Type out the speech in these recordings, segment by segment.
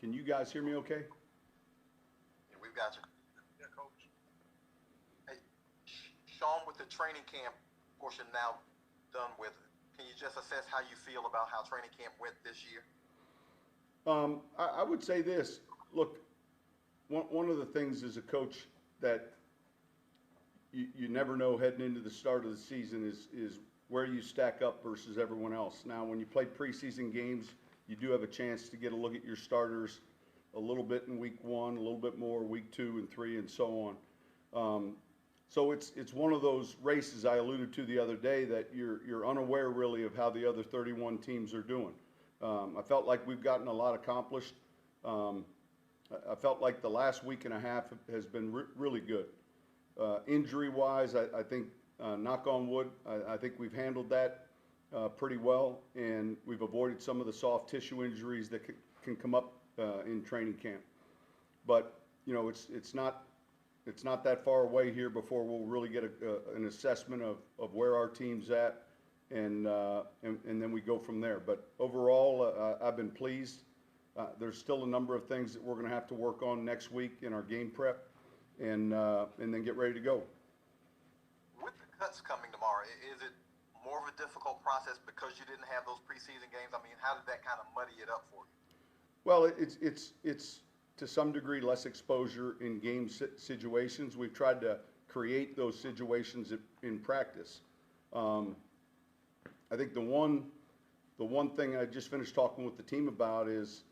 Can you guys hear me okay? Yeah, we've got you. Yeah, Coach. Hey, Sean, with the training camp portion now done with, can you just assess how you feel about how training camp went this year? I would say this. Look, one of the things as a coach that you never know heading into the start of the season is where you stack up versus everyone else. Now, when you play preseason games, you do have a chance to get a look at your starters a little bit in week 1, a little bit more week 2 and 3, and so on. So it's one of those races I alluded to the other day that you're unaware really of how the other 31 teams are doing. I felt like we've gotten a lot accomplished. I felt like the last week and a half has been really good. Injury-wise, I think, knock on wood, I think we've handled that pretty well, and we've avoided some of the soft tissue injuries that can come up in training camp. But you know, it's not that far away here before we'll really get an assessment of where our team's at, and then we go from there. But overall, I've been pleased. There's still a number of things that we're going to have to work on next week in our game prep, and then get ready to go. With the cuts coming tomorrow, is it more of a difficult process because you didn't have those preseason games? I mean, how did that kind of muddy it up for you? Well, it's to some degree less exposure in game situations. We've tried to create those situations in practice. I think the one thing I just finished talking with the team about is,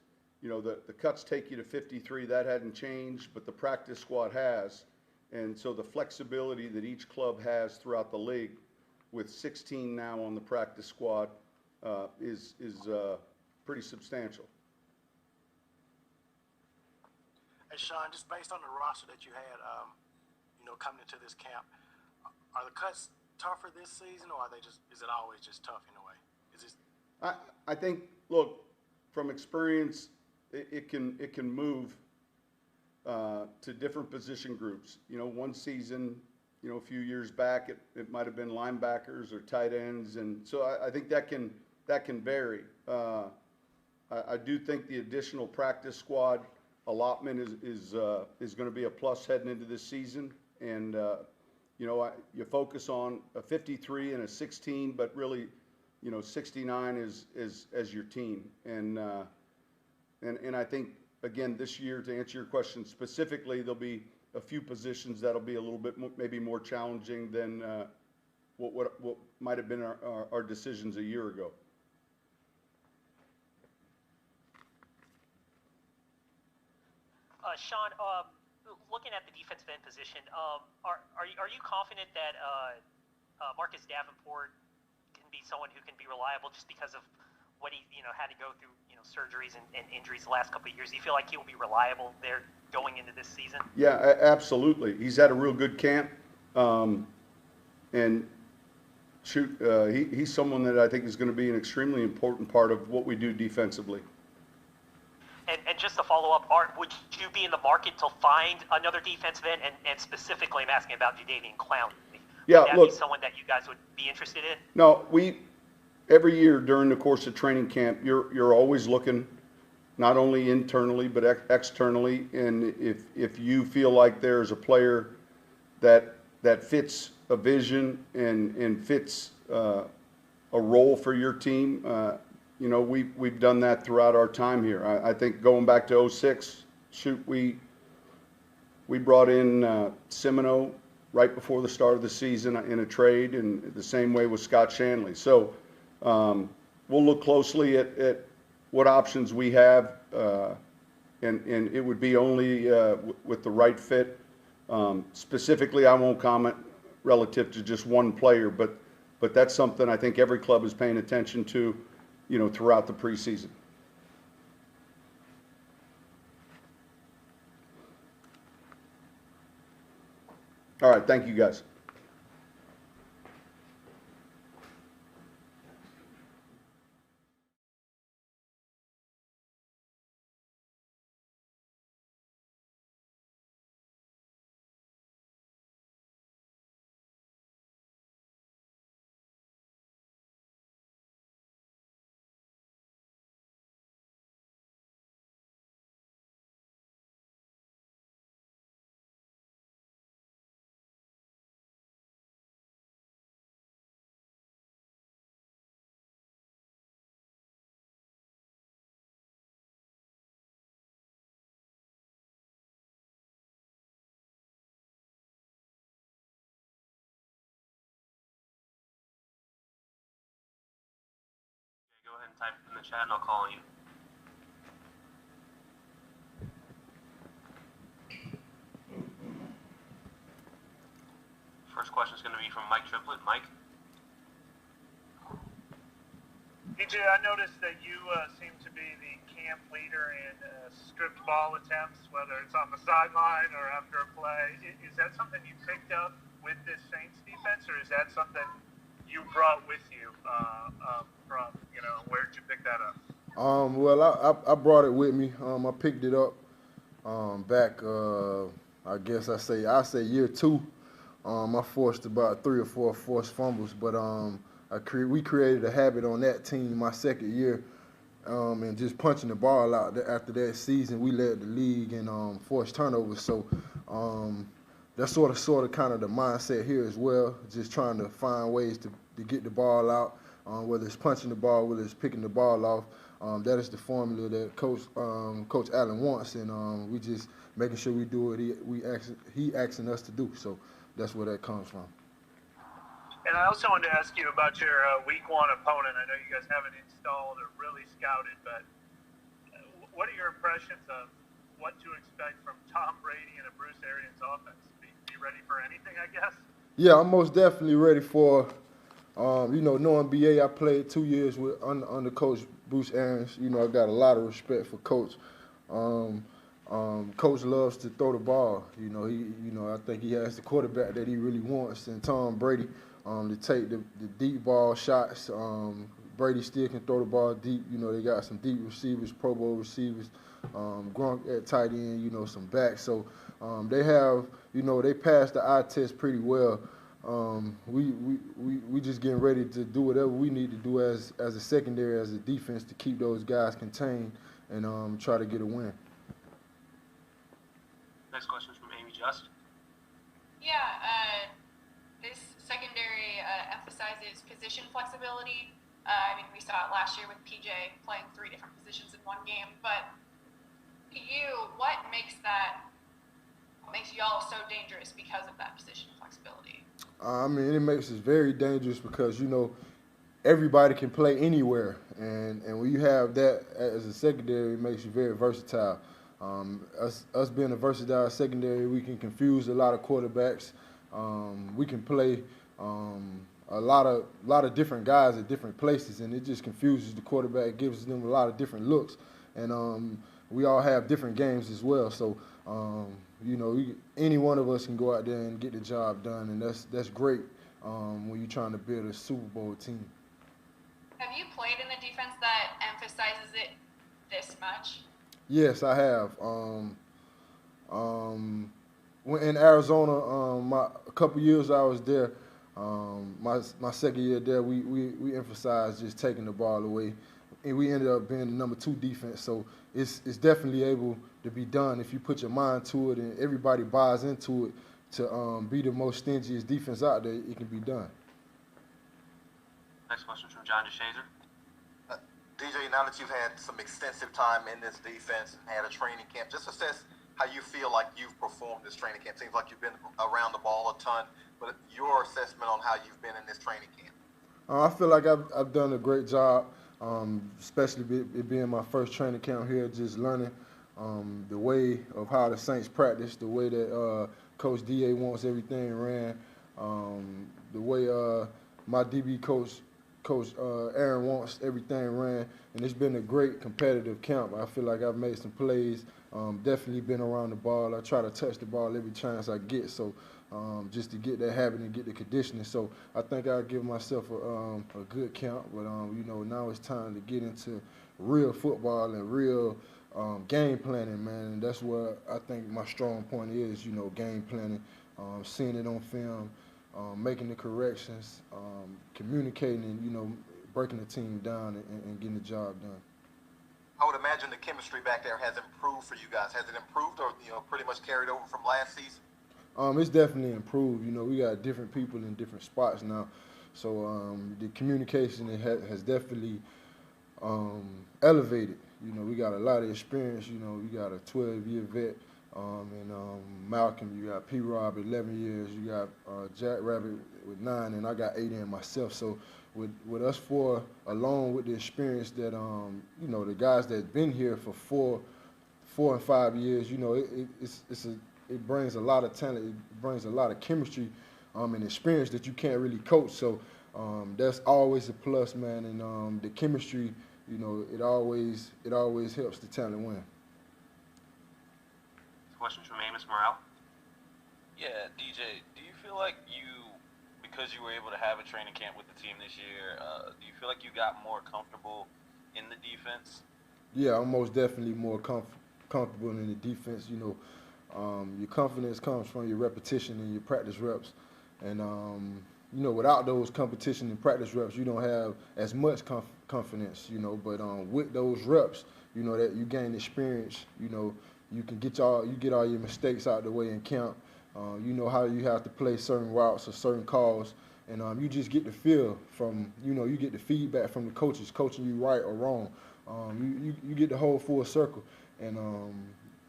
you know, the cuts take you to 53. That hadn't changed, but the practice squad has. And so the flexibility that each club has throughout the league, with 16 now on the practice squad, is pretty substantial. Hey, Sean, just based on the roster that you had, you know, coming into this camp, are the cuts tougher this season, or is it always just tough in a way? Is this? I think, look, from experience, it can move to different position groups. You know, one season, you know, a few years back, it might have been linebackers or tight ends, and so I think that can vary. I do think the additional practice squad allotment is going to be a plus heading into this season, and you know, you focus on a 53 and a 16, but really, you know, 69 is as your team, and I think, again, this year, to answer your question specifically, there'll be a few positions that'll be a little bit maybe more challenging than what might have been our decisions a year ago. Sean, looking at the defensive end position, are you confident that Marcus Davenport can be someone who can be reliable just because of what he had to go through surgeries and injuries the last couple of years? Do you feel like he will be reliable there going into this season? Yeah, absolutely. He's had a real good camp, and he's someone that I think is going to be an extremely important part of what we do defensively. And just to follow up, would you be in the market to find another defensive end? And specifically, I'm asking about Jadeveon Clowney. Yeah, would that look, be someone that you guys would be interested in? No, every year during the course of training camp, you're always looking, not only internally but externally, and if you feel like there's a player that fits a vision and fits a role for your team, you know, we've done that throughout our time here. I think going back to 06, we brought in Semino right before the start of the season in a trade, and the same way with Scott Shanley. So we'll look closely at what options we have, and it would be only with the right fit. Specifically, I won't comment relative to just one player, but that's something I think every club is paying attention to, you know, throughout the preseason. All right, thank you guys. type in the chat and I'll call on you. First question is going to be from Mike Triplett. Mike? DJ, I noticed that you seem to be the camp leader in stripped ball attempts, whether it's on the sideline or after a play. Is that something you picked up with this Saints defense, or is that something you brought with you from, where'd you pick that up? Well, I brought it with me. I picked it up back, I guess I say year 2. I forced about 3 or 4 forced fumbles, but we created a habit on that team my second year, and just punching the ball out. After that season, we led the league in forced turnovers. So that's sort of kind of the mindset here as well. Just trying to find ways to get the ball out, whether it's punching the ball, whether it's picking the ball off. That is the formula that Coach Allen wants, and we just making sure we do what he asking us to do. So that's where that comes from. And I also wanted to ask you about your week 1 opponent. I know you guys haven't installed or really scouted, but what are your impressions of what to expect from Tom Brady and a Bruce Arians offense? Be ready for anything, I guess? Yeah, I'm most definitely ready for, knowing BA, I played 2 years under Coach Bruce Arians. I got a lot of respect for Coach. Coach loves to throw the ball. I think he has the quarterback that he really wants, and Tom Brady to take the deep ball shots. Brady still can throw the ball deep. They got some deep receivers, Pro Bowl receivers, Gronk at tight end. Some backs. So they have, they passed the eye test pretty well. We just getting ready to do whatever we need to do as a secondary, as a defense, to keep those guys contained and try to get a win. Next question is from Amy Just. Yeah, this secondary emphasizes position flexibility. We saw it last year with PJ playing 3 different positions in one game. But to you, what makes y'all so dangerous because of that position flexibility? It makes us very dangerous because, everybody can play anywhere. And when you have that as a secondary, it makes you very versatile. Us being a versatile secondary, we can confuse a lot of quarterbacks. We can play a lot of different guys at different places, and it just confuses the quarterback, gives them a lot of different looks. And we all have different games as well. So, any one of us can go out there and get the job done, and that's great when you're trying to build a Super Bowl team. Have you played in a defense that emphasizes it this much? Yes, I have. When in Arizona, a couple years I was there, my second year there, we emphasized just taking the ball away, and we ended up being the number 2 defense. So it's definitely able to be done if you put your mind to it and everybody buys into it. To be the most stingiest defense out there, it can be done. Next question is from John DeShazer. DJ, now that you've had some extensive time in this defense and had a training camp, just assess how you feel like you've performed this training camp. Seems like you've been around the ball a ton, but your assessment on how you've been in this training camp. I feel like I've done a great job, especially it being my first training camp here, just learning the way of how the Saints practice, the way that Coach D.A. wants everything ran, the way my DB coach Aaron wants everything ran, and it's been a great competitive camp. I feel like I've made some plays, definitely been around the ball. I try to touch the ball every chance I get, so just to get that habit and get the conditioning. So I think I'll give myself a good camp, but now it's time to get into real football and real game planning, man. And that's where I think my strong point is, game planning, seeing it on film, making the corrections, communicating, and, breaking the team down and getting the job done. I would imagine the chemistry back there has improved for you guys. Has it improved or, pretty much carried over from last season? It's definitely improved. We got different people in different spots now. So the communication has definitely elevated. We got a lot of experience. We got a 12-year vet. And Malcolm, you got P-Rob 11 years, you got Jack Rabbit with 9, and I got 8 in myself. So with us four, along with the experience that the guys that's been here for 4 and 5 years, it brings a lot of talent, it brings a lot of chemistry, and experience that you can't really coach. So that's always a plus, man. And the chemistry, it always helps the talent win. Questions from Amos Morale. Yeah, DJ, do you feel like because you were able to have a training camp with the team this year, do you feel like you got more comfortable in the defense? Yeah, I'm most definitely more comfortable in the defense. Your confidence comes from your repetition and your practice reps. And, without those competition and practice reps, you don't have as much confidence, But with those reps, that you gain experience, you can get all your mistakes out of the way in camp. You know how you have to play certain routes or certain calls. And you just get the feel from, you get the feedback from the coaches coaching you right or wrong. You get the whole full circle. And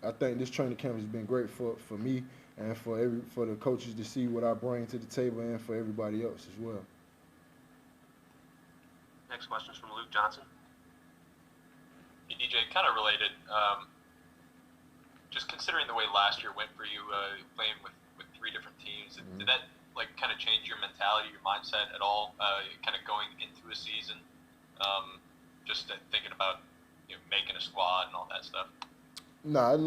I think this training camp has been great for me and for the coaches to see what I bring to the table and for everybody else as well. Next question is from Luke Johnson. Hey, DJ, kind of related. Just considering the way last year went for you, playing with 3 different teams, did that kind of change your mentality, your mindset at all? Kind of going into a season, just thinking about making a squad and all that stuff. Nah, it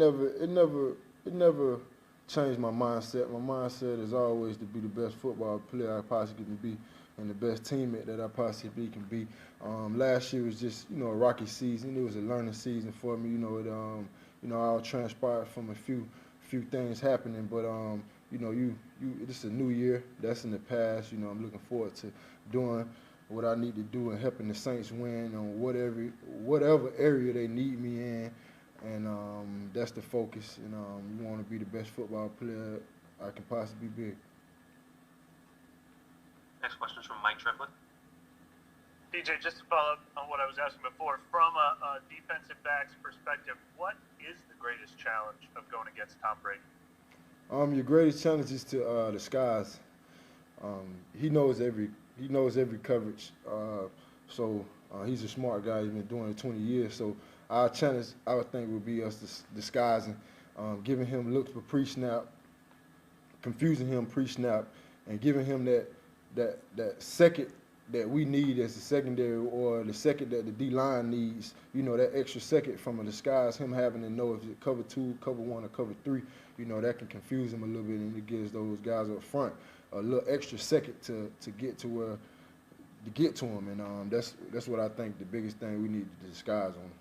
never changed my mindset. My mindset is always to be the best football player I possibly can be and the best teammate that I possibly can be. Last year was just a rocky season. It was a learning season for me. All transpired from a few things happening, but it's a new year. That's in the past. I'm looking forward to doing what I need to do and helping the Saints win on whatever area they need me in, and that's the focus. And you want to be the best football player I can possibly be. Next question is from Mike Triplett. DJ, just to follow up on what I was asking before, from a defensive back's perspective, what is the greatest challenge of going against Tom Brady? Your greatest challenge is to disguise. He knows every coverage. So he's a smart guy. He's been doing it 20 years. So our challenge, I would think, would be us disguising, giving him looks for pre-snap, confusing him pre-snap, and giving him that second that we need as a secondary, or the second that the D-line needs, that extra second from a disguise, him having to know if it's cover 2, cover 1, or cover 3, that can confuse him a little bit, and it gives those guys up front a little extra second to get to him, and that's what I think the biggest thing we need to disguise on him.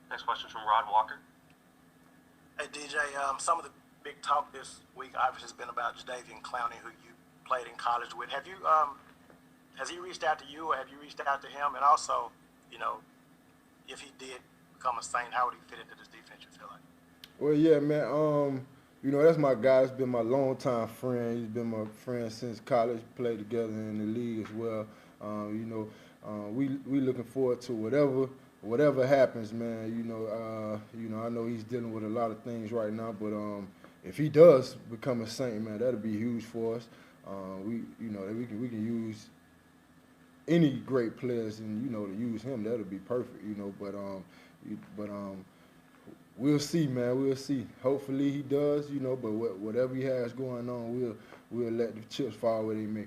Next question is from Rod Walker. Hey, DJ, some of the big talk this week obviously has been about Jadeveon Clowney, who you played in college with. Have you, has he reached out to you, or have you reached out to him? And also, if he did become a Saint, how would he fit into this defense, you feel like? Well, yeah, man. That's my guy. He's been my longtime friend. He's been my friend since college. Played together in the league as well. We looking forward to whatever happens, man. I know he's dealing with a lot of things right now, but if he does become a Saint, man, that'll be huge for us. We can use any great players, and to use him, that'll be perfect. But we'll see, man. We'll see. Hopefully he does, but whatever he has going on, we'll let the chips fall where they may.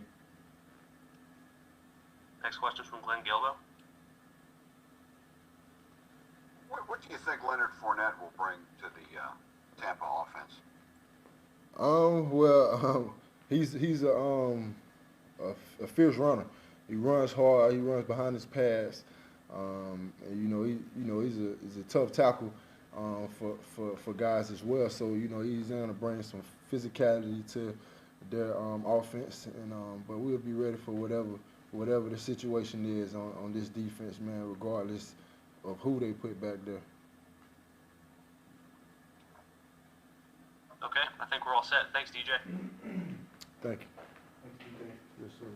Next question is from Glenn Gilbo. What do you think Leonard Fournette will bring to the Tampa offense? He's a fierce runner. He runs hard. He runs behind his pads. And he's a tough tackle for guys as well. So he's going to bring some physicality to their offense. And but we'll be ready for whatever the situation is on this defense, man, regardless of who they put back there. Okay, I think we're all set. Thanks, DJ. Thank you. Thank you, DJ. Yes, sir.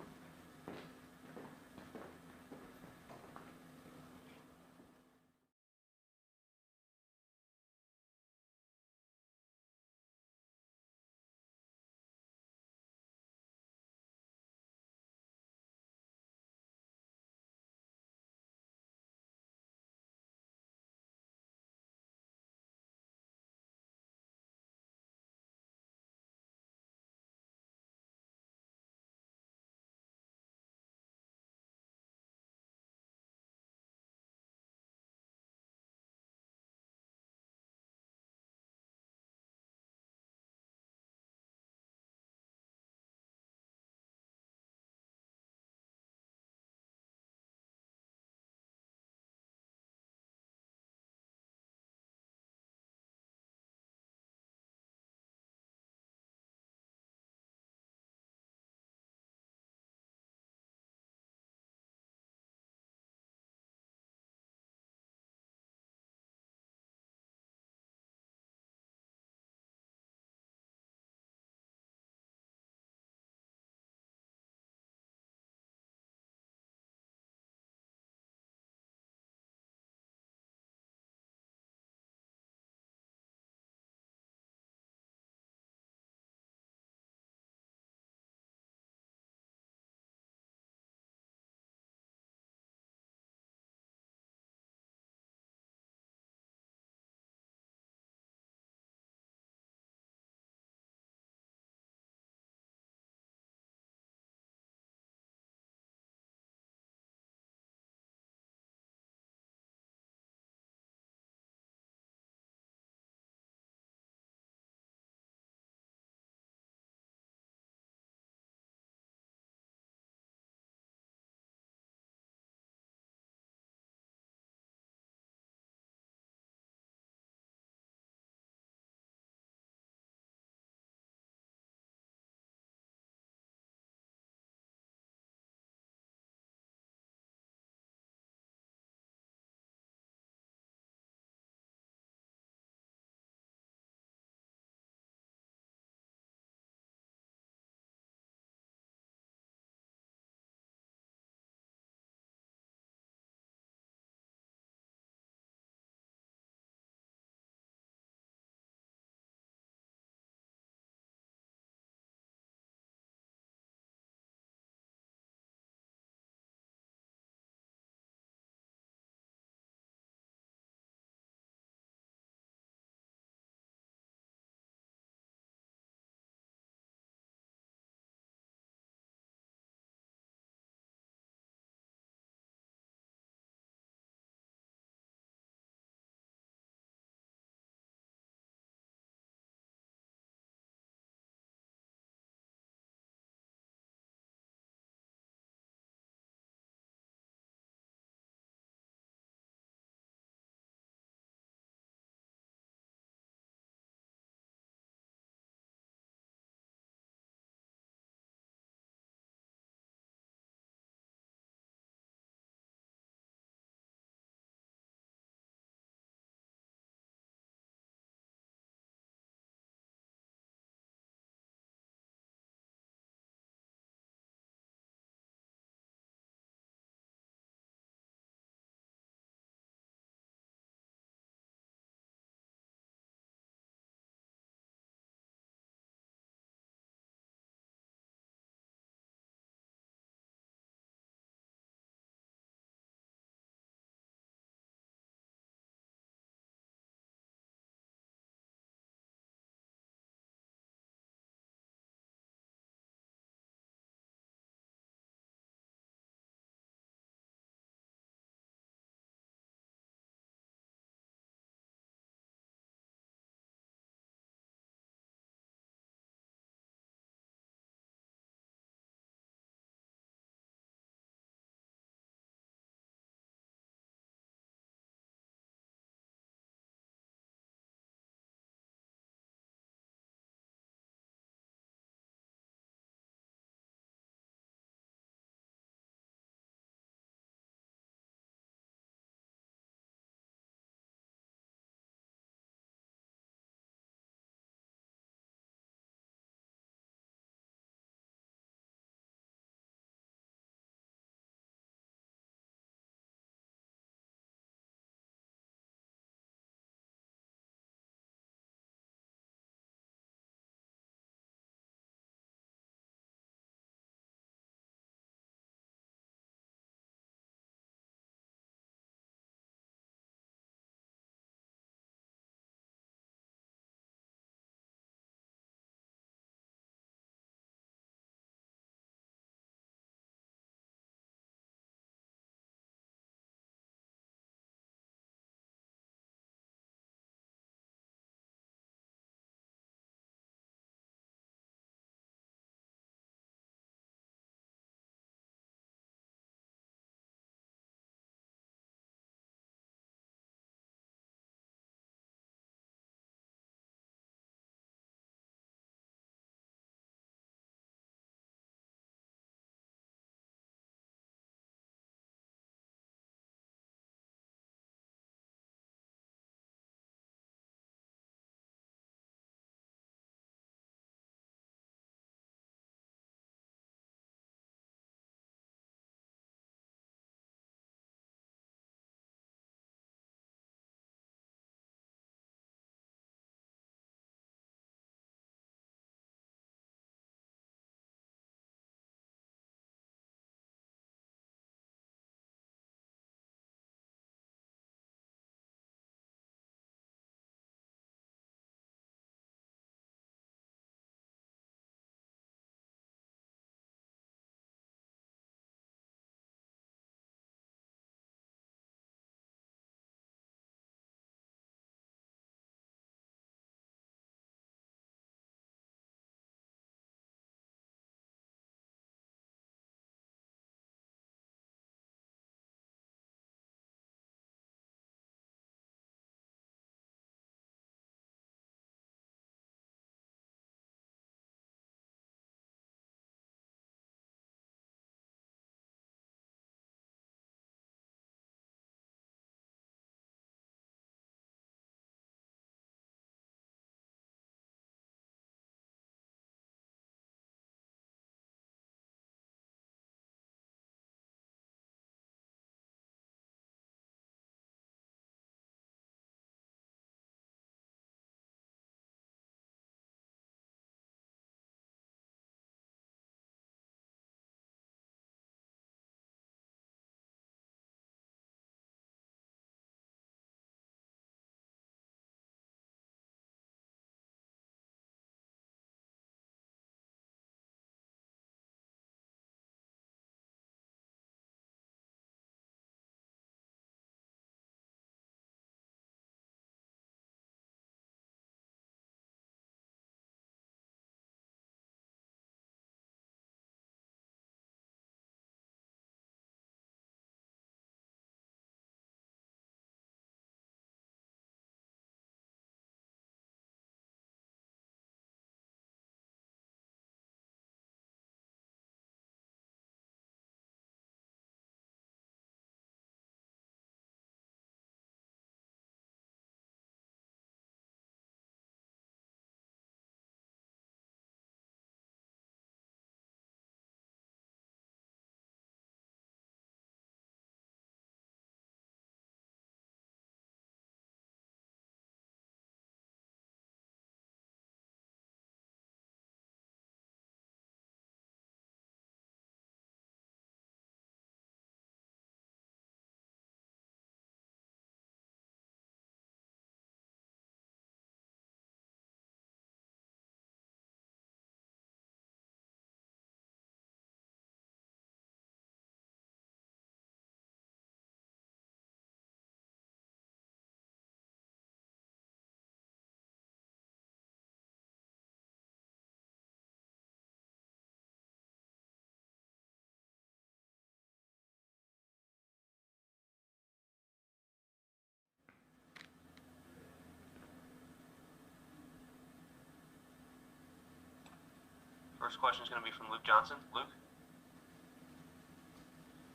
First question is going to be from Luke Johnson. Luke?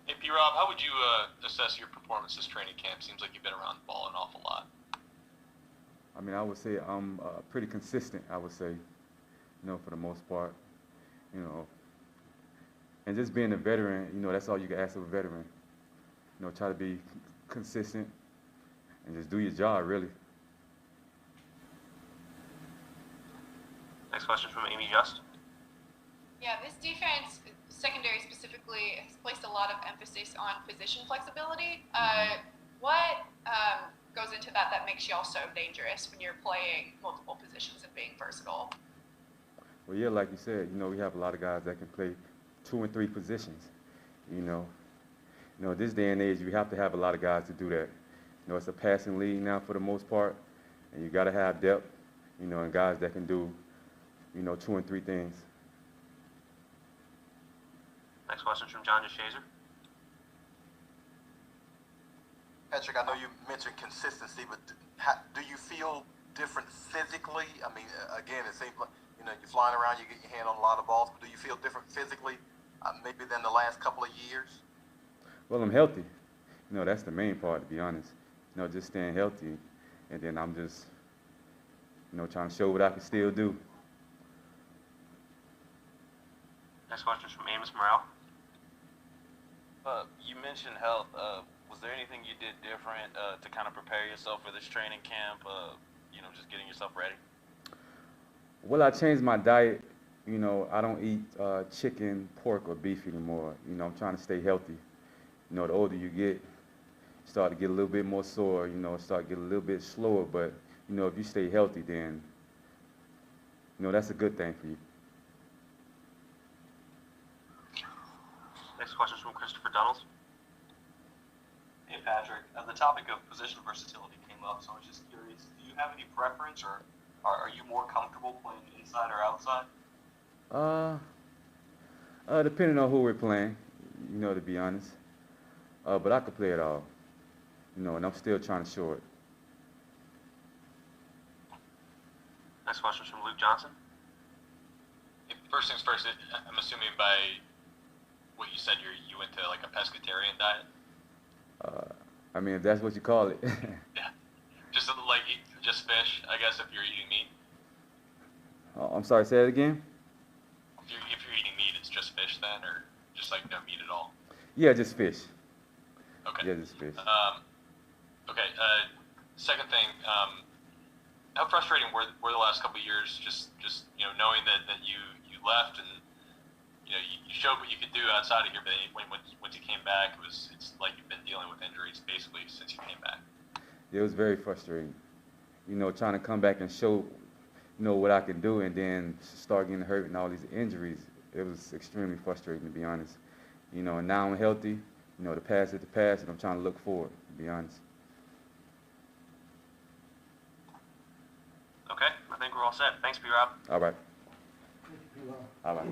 Hey, P-Rob, how would you assess your performance this training camp? Seems like you've been around the ball an awful lot. I mean, I would say I'm pretty consistent, I would say, for the most part, And just being a veteran, that's all you can ask of a veteran. Try to be consistent and just do your job, really. Next question from Amy Just. Yeah, this defense, secondary specifically, has placed a lot of emphasis on position flexibility. What goes into that makes y'all so dangerous when you're playing multiple positions and being versatile? Well, yeah, like you said, we have a lot of guys that can play 2 and 3 positions. This day and age, you have to have a lot of guys to do that. It's a passing league now for the most part, and you got to have depth, and guys that can do, 2 and 3 things. Next question from John DeShazer. Patrick, I know you mentioned consistency, but do you feel different physically? I mean, again, it seems like, you're flying around, you get your hand on a lot of balls, but do you feel different physically maybe than the last couple of years? Well, I'm healthy. That's the main part, to be honest. Just staying healthy, and then I'm just, trying to show what I can still do. Next question is from Amos Morale. You mentioned health. Was there anything you did different to kind of prepare yourself for this training camp? Just getting yourself ready. Well, I changed my diet. I don't eat chicken, pork, or beef anymore. I'm trying to stay healthy. The older you get, you start to get a little bit more sore. Start to get a little bit slower. But if you stay healthy, then that's a good thing for you. Next question is from Christopher Dunnels. Hey Patrick, the topic of position versatility came up, so I was just curious, do you have any preference, or are you more comfortable playing inside or outside? Depending on who we're playing, to be honest. But I could play it all, and I'm still trying to show it. Next question is from Luke Johnson. First things first, I'm assuming by what you said, you went to like a pescatarian diet? I mean, if that's what you call it. Yeah. Just just fish, I guess, if you're eating meat. I'm sorry, say it again? If you're eating meat, it's just fish then, or just like no meat at all? Yeah, just fish. Okay. Yeah, just fish. Okay. Second thing, how frustrating were the last couple of years? Just knowing that you left and you showed what you could do outside of here, but once you came back, it's like you've been dealing with injuries basically since you came back. It was very frustrating. Trying to come back and show, what I can do, and then start getting hurt and all these injuries. It was extremely frustrating, to be honest. And now I'm healthy. The past is the past, and I'm trying to look forward, to be honest. Okay, I think we're all set. Thanks, P-Rob. All right. All right.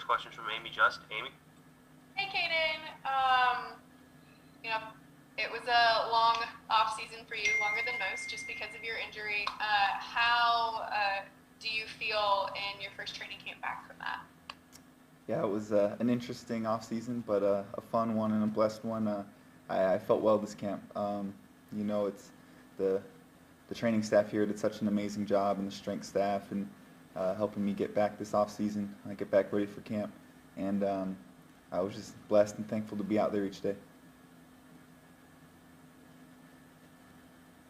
Next question is from Amy Just. Amy? Hey, Payton. You know, it was a long off season for you, longer than most, just because of your injury. How do you feel in your first training camp back from that? Yeah, it was an interesting off season, but a fun one and a blessed one. I felt well this camp. You know, it's the training staff here did such an amazing job, and the strength staff, and helping me get back this off season. I get back ready for camp, and I was just blessed and thankful to be out there each day.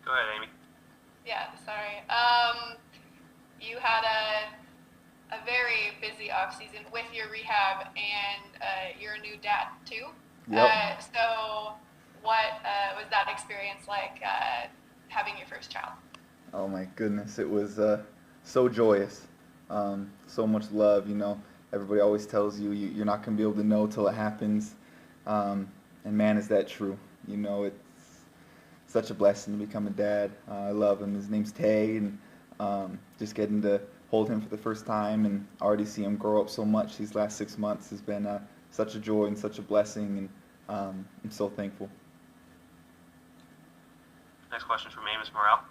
Go ahead, Amy. Yeah, sorry. You had a very busy off season with your rehab, and you're a new dad too. Yep. So, what was that experience like, having your first child? Oh my goodness, it was so joyous, so much love. You know, everybody always tells you you're not gonna be able to know till it happens, and man, is that true. You know, it's such a blessing to become a dad. I love him. His name's Tay, and just getting to hold him for the first time and already see him grow up so much these last 6 months has been such a joy and such a blessing, and I'm so thankful. Next question is from Amos Morale.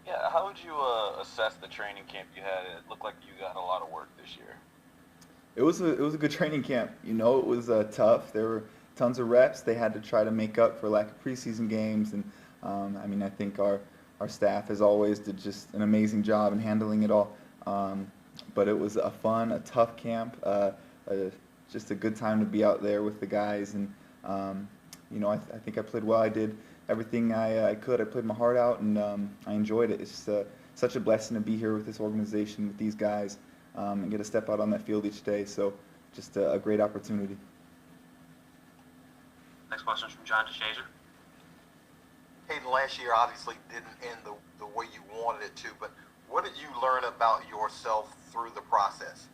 Yeah, how would you assess the training camp you had? It looked like you got a lot of work this year. It was a good training camp. You know, it was tough. There were tons of reps. They had to try to make up for lack of preseason games, and I mean, I think our staff, as always, did just an amazing job in handling it all. But it was a fun, a tough camp, just a good time to be out there with the guys, and you know, I think I played well. I did everything I could. I played my heart out, and I enjoyed it. It's such a blessing to be here with this organization, with these guys, and get to step out on that field each day. So just a great opportunity. Next question is from John DeShazer. Payton, last year obviously didn't end the way you wanted it to, but what did you learn about yourself through the process?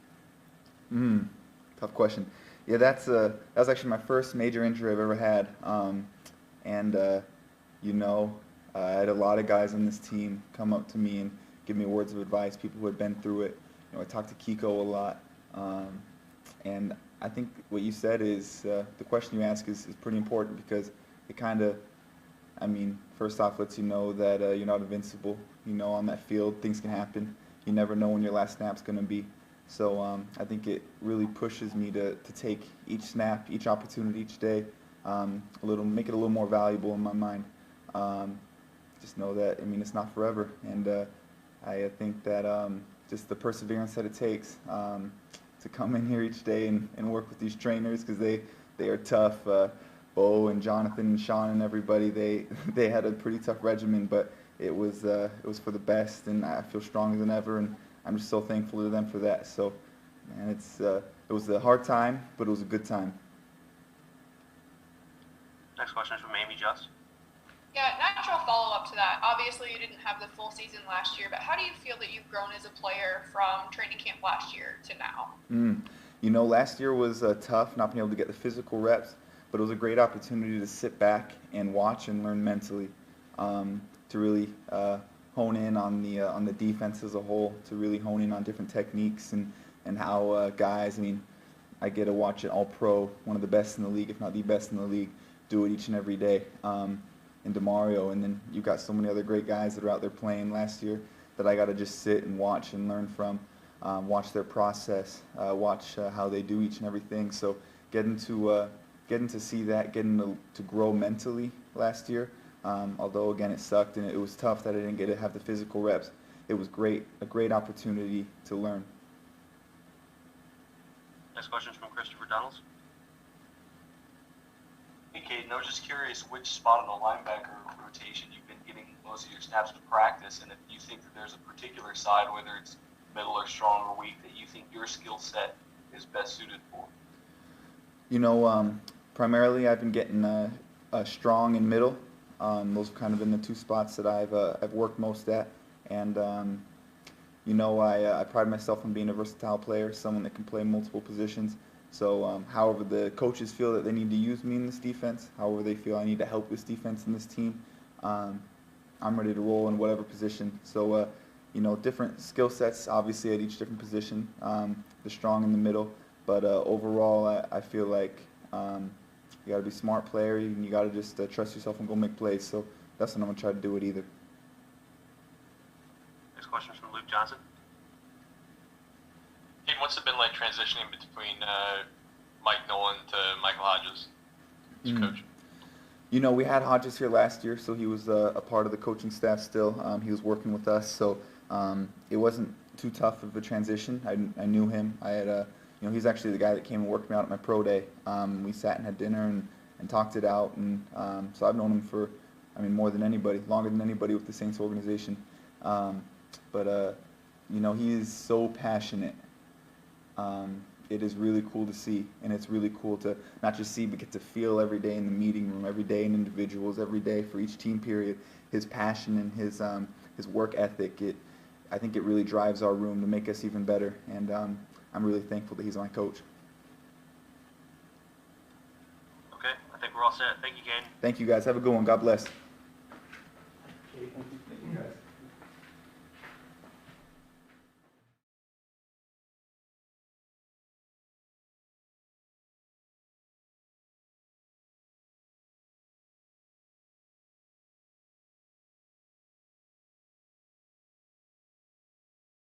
Tough question. Yeah, that was actually my first major injury I've ever had, and you know, I had a lot of guys on this team come up to me and give me words of advice, people who had been through it. You know, I talked to Kiko a lot, and I think what you said is, the question you ask is pretty important, because it kind of, I mean, first off, lets you know that you're not invincible. You know, on that field, things can happen. You never know when your last snap's going to be. So I think it really pushes me to take each snap, each opportunity, each day, make it a little more valuable in my mind. Just know that, I mean, it's not forever, and I think that just the perseverance that it takes to come in here each day and work with these trainers, because they are tough. Bo and Jonathan and Sean and everybody, they had a pretty tough regimen, but it was for the best, and I feel stronger than ever, and I'm just so thankful to them for that. So, man, it was a hard time, but it was a good time. Next question is from Amy Just. Yeah, natural follow-up to that. Obviously, you didn't have the full season last year, but how do you feel that you've grown as a player from training camp last year to now? You know, last year was tough, not being able to get the physical reps, but it was a great opportunity to sit back and watch and learn mentally, to really hone in on the defense as a whole, to really hone in on different techniques and how guys, I mean, I get to watch an all-pro, one of the best in the league, if not the best in the league, do it each and every day. In DeMario, and then you've got so many other great guys that are out there playing last year that I got to just sit and watch and learn from, watch their process, watch how they do each and everything. So getting to see that, getting to grow mentally last year, although again it sucked and it was tough that I didn't get to have the physical reps, it was a great opportunity to learn. Next question is from Christopher Donalds. Hey, Caden, I was just curious which spot on the linebacker rotation you've been getting most of your snaps to practice, and if you think that there's a particular side, whether it's middle or strong or weak, that you think your skill set is best suited for. You know, primarily I've been getting strong and middle. Those have kind of been the two spots that I've worked most at, and you know, I pride myself on being a versatile player, someone that can play multiple positions. So however the coaches feel that they need to use me in this defense, however they feel I need to help this defense and this team, I'm ready to roll in whatever position. So different skill sets, obviously, at each different position. The strong in the middle. But overall, I feel like you got to be a smart player, and you got to just trust yourself and go make plays. So that's what I'm going to try to do with either. Next question is from Luke Johnson. Payton, what's it been like transitioning between Mike Nolan to Michael Hodges as coach? We had Hodges here last year, so he was a part of the coaching staff still. He was working with us, so it wasn't too tough of a transition. I knew him. I had he's actually the guy that came and worked me out at my pro day. We sat and had dinner and talked it out, and so I've known him for, more than anybody, longer than anybody with the Saints organization. But he is so passionate. It is really cool to see, and it's really cool to not just see, but get to feel every day in the meeting room, every day in individuals, every day for each team period. His passion and his work ethic. I think it really drives our room to make us even better, and I'm really thankful that he's my coach. Okay, I think we're all set. Thank you, Caden. Thank you, guys. Have a good one. God bless.